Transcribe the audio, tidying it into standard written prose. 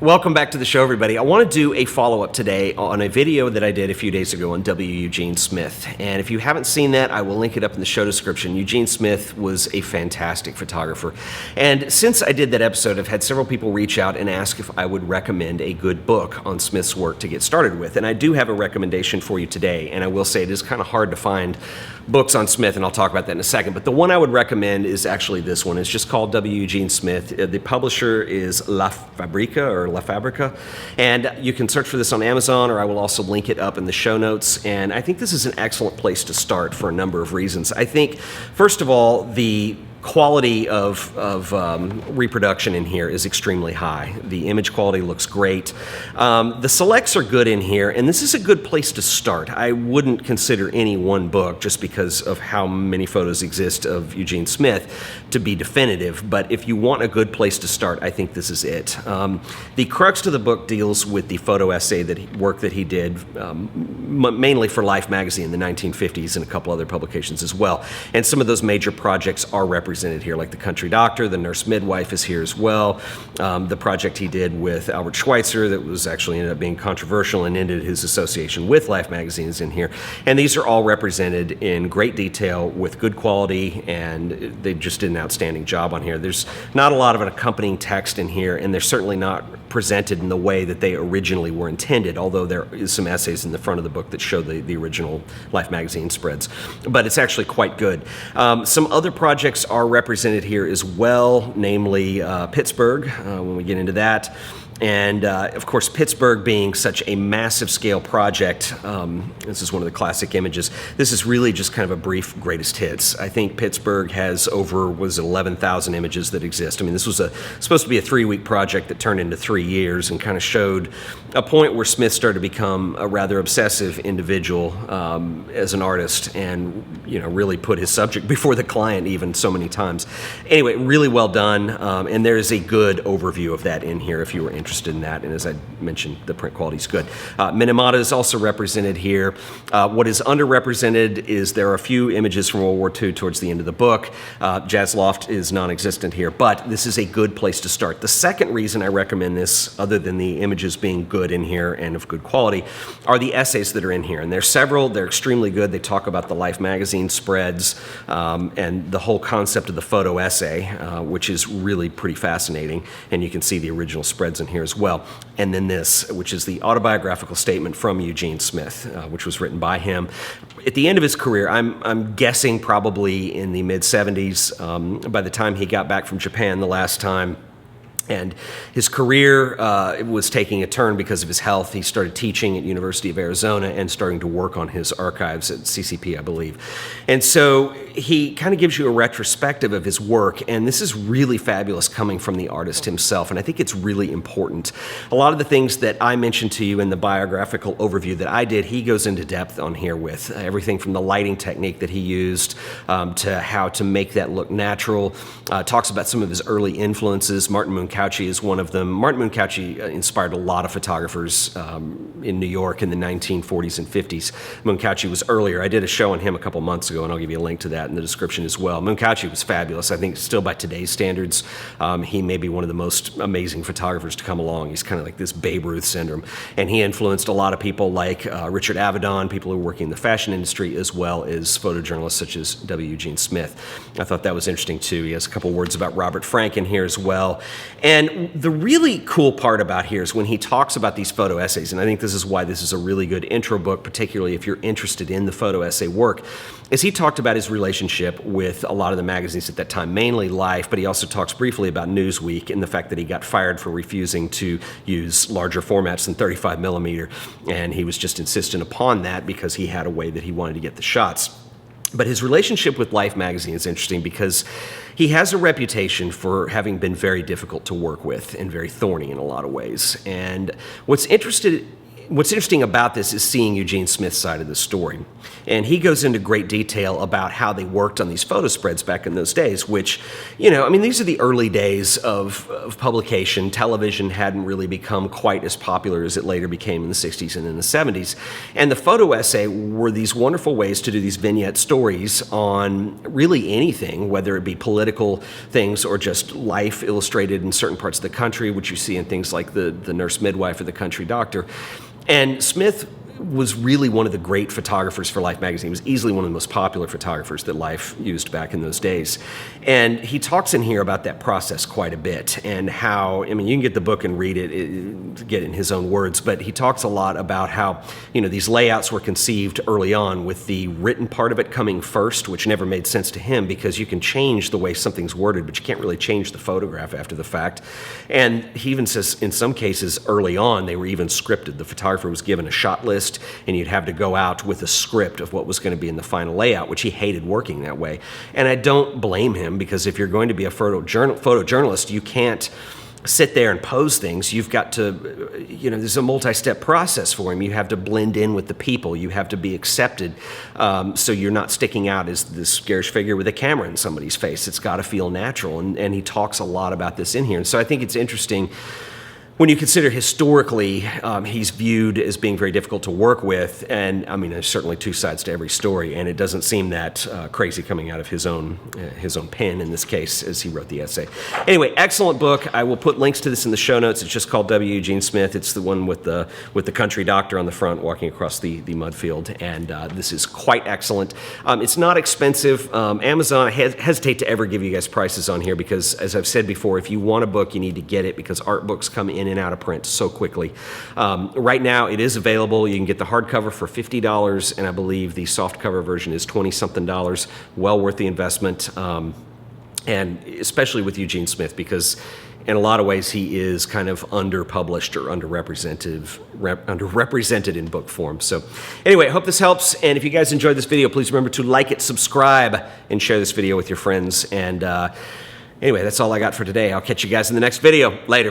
Welcome back to the show, everybody. I want to do a follow-up today on a video that I did a few days ago on W Eugene Smith. And if you haven't seen that, I will link it up in the show description. Eugene Smith was a fantastic photographer. And since I did that episode, I've had several people reach out and ask if I would recommend a good book on Smith's work to get started with. And I do have a recommendation for you today. And I will say it is kind of hard to find books on Smith, and I'll talk about that in a second. But the one I would recommend is actually this one. It's just called W Eugene Smith. The publisher is La Fabrica, and you can search for this on Amazon, or I will also link it up in the show notes. And I think this is an excellent place to start for a number of reasons. I think, first of all, the quality of reproduction in here is extremely high. The image quality looks great. The selects are good in here, and this is a good place to start. I wouldn't consider any one book, just because of how many photos exist of Eugene Smith, to be definitive, but if you want a good place to start, I think this is it. The crux to the book deals with the photo essay work that he did, mainly for Life magazine in the 1950s and a couple other publications as well. And some of those major projects are represented here, like The Country Doctor, The Nurse Midwife is here as well. The project he did with Albert Schweitzer that was actually ended up being controversial and ended his association with Life magazine is in here. And these are all represented in great detail with good quality, and they just did an outstanding job on here. There's not a lot of an accompanying text in here, and they're certainly not presented in the way that they originally were intended, although there is some essays in the front of the book that show the original Life magazine spreads. But it's actually quite good. Some other projects are represented here as well, namely Pittsburg, when we get into that. And of course, Pittsburg being such a massive scale project, this is one of the classic images. This is really just kind of a brief greatest hits. I think Pittsburg has over, 11,000 images that exist. I mean, this was supposed to be a 3-week project that turned into 3 years and kind of showed a point where Smith started to become a rather obsessive individual as an artist, and really put his subject before the client even so many times. Anyway, really well done, and there is a good overview of that in here if you were interested in that, and as I mentioned, the print quality is good. Minamata is also represented here. What is underrepresented is there are a few images from World War II towards the end of the book. Jazz Loft is non-existent here, but this is a good place to start. The second reason I recommend this, other than the images being good in here and of good quality, are the essays that are in here, and there's several. They're extremely good. They talk about the Life magazine spreads and the whole concept of the photo essay, which is really pretty fascinating, and you can see the original spreads in here as well. And then this, which is the autobiographical statement from Eugene Smith, which was written by him at the end of his career. I'm guessing probably in the mid-70s, by the time he got back from Japan the last time. And his career was taking a turn because of his health. He started teaching at University of Arizona and starting to work on his archives at CCP, I believe. And so he kind of gives you a retrospective of his work, and this is really fabulous coming from the artist himself, and I think it's really important. A lot of the things that I mentioned to you in the biographical overview that I did, he goes into depth on here with everything from the lighting technique that he used to how to make that look natural. Talks about some of his early influences. Kouchi is one of them. Moone inspired a lot of photographers in New York in the 1940s and 50s. Kouchi was earlier. I did a show on him a couple months ago, and I'll give you a link to that in the description as well. Kouchi was fabulous. I think still by today's standards, he may be one of the most amazing photographers to come along. He's kind of like this Babe Ruth syndrome. And he influenced a lot of people like Richard Avedon, people who are working in the fashion industry, as well as photojournalists such as W Eugene Smith. I thought that was interesting too. He has a couple words about Robert Frank in here as well. And the really cool part about here is when he talks about these photo essays, and I think this is why this is a really good intro book, particularly if you're interested in the photo essay work, is he talked about his relationship with a lot of the magazines at that time, mainly Life, but he also talks briefly about Newsweek and the fact that he got fired for refusing to use larger formats than 35 millimeter, and he was just insistent upon that because he had a way that he wanted to get the shots. But his relationship with Life magazine is interesting because he has a reputation for having been very difficult to work with and very thorny in a lot of ways. And what's interesting what's interesting about this is seeing Eugene Smith's side of the story. And he goes into great detail about how they worked on these photo spreads back in those days, which, I mean, these are the early days of publication. Television hadn't really become quite as popular as it later became in the 60s and in the 70s. And the photo essay were these wonderful ways to do these vignette stories on really anything, whether it be political things or just life illustrated in certain parts of the country, which you see in things like the nurse midwife or the country doctor. And Smith was really one of the great photographers for Life magazine. He was easily one of the most popular photographers that Life used back in those days. And he talks in here about that process quite a bit and how, I mean, you can get the book and read it, get it in his own words, but he talks a lot about how, these layouts were conceived early on with the written part of it coming first, which never made sense to him because you can change the way something's worded, but you can't really change the photograph after the fact. And he even says in some cases early on, they were even scripted. The photographer was given a shot list and you'd have to go out with a script of what was going to be in the final layout, which he hated working that way. And I don't blame him because if you're going to be a photojournalist, you can't sit there and pose things. You've got to, there's a multi-step process for him. You have to blend in with the people. You have to be accepted so you're not sticking out as this garish figure with a camera in somebody's face. It's got to feel natural. And he talks a lot about this in here. And so I think it's interesting when you consider historically, he's viewed as being very difficult to work with, and I mean, there's certainly two sides to every story, and it doesn't seem that crazy coming out of his own pen in this case as he wrote the essay. Anyway, excellent book. I will put links to this in the show notes. It's just called W Eugene Smith. It's the one with the country doctor on the front walking across the mud field, and this is quite excellent. It's not expensive. Amazon, I hesitate to ever give you guys prices on here because, as I've said before, if you want a book, you need to get it because art books come in and out of print so quickly. Right now it is available. You can get the hardcover for $50 and I believe the softcover version is $20-something. Well worth the investment, and especially with Eugene Smith because in a lot of ways he is kind of underpublished or underrepresented in book form. So anyway, I hope this helps, and if you guys enjoyed this video, please remember to like it, subscribe, and share this video with your friends. And anyway, that's all I got for today. I'll catch you guys in the next video. Later.